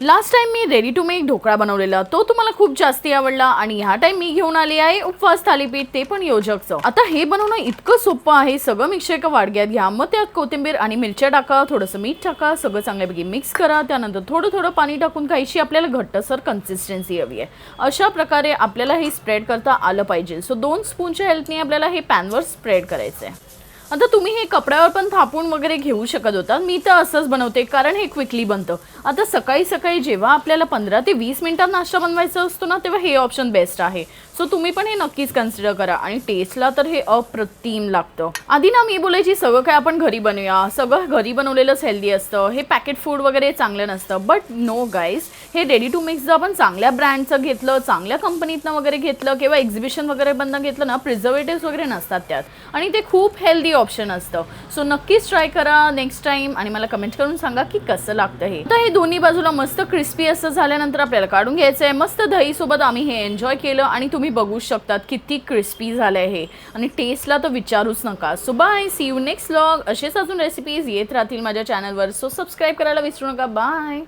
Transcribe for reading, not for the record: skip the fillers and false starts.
Last time मी ready to make dhokla बनवलेला, तो तुम्हाला खूप जास्ती आवडला आणि ह्या टाइम मी घेऊन आली आहे उपवास थालीपीठ, ते पण योजकचं। आता हे बनवणं इतकं सोपं आहे। सगळं मिक्सर एका वाडग्यात घ्या, मग त्यात कोथिंबीर आणि मिरच्या टाका, थोडंसं मीठ टाका, सगळं चांगल्यापैकी मिक्स करा। त्यानंतर थोडं थोडं पाणी टाकून खायची आपल्याला घट्टसर कन्सिस्टन्सी हवी आहे। अशा प्रकारे आपल्याला हे स्प्रेड करता आलं पाहिजे। सो 2 स्पूनच्या हेल्पने आपल्याला हे पॅनवर स्प्रेड करायचं आहे। आता तुम्ही हे कपड्यावर पण थापून वगैरे घेऊ शकत होता, मी तर असंच बनवते कारण हे क्विकली बनतं। आता सकाळी सकाळी जेव्हा आपल्याला 15 ते 20 मिनिटात नाश्ता बनवायचा असतो ना, तेव्हा हे ऑप्शन बेस्ट आहे। सो तुम्ही पण हे नक्कीच कन्सिडर करा आणि टेस्टला तर हे अप्रतिम लागतं। आधी ना मी बोलायची सगळं काय आपण घरी बनवूया, सगळं घरी बनवलेलंच हेल्दी असतं, हे पॅकेट फूड वगैरे चांगलं नसतं। बट नो गाईज, हे रेडी टू मिक्स जर आपण चांगल्या ब्रँडचं घेतलं, चांगल्या कंपनीतनं वगैरे घेतलं किंवा एक्झिबिशन वगैरे बंद घेतलं ना, प्रिझर्वेटिव्स वगैरे नसतात त्यात आणि ते खूप हेल्दी ऑप्शन असतं। सो नक्कीच ट्राय करा नेक्स्ट टाइम आणि मला कमेंट करून सांगा की कसं लागतं हे। तर हे दोन्ही बाजूला मस्त क्रिस्पी असं झाल्यानंतर आपल्याला काढून घ्यायचं आहे। मस्त दही सोबत आम्ही हे एन्जॉय केलं आणि तुम्ही बघू शकतात किती क्रिस्पी झालंय हे आणि टेस्टला तर विचारूच नका। So bye, see you next vlog. असेच अजून रेसिपीज येत राहतील माझ्या चॅनलवर, सो सबस्क्राईब करायला विसरू नका। बाय।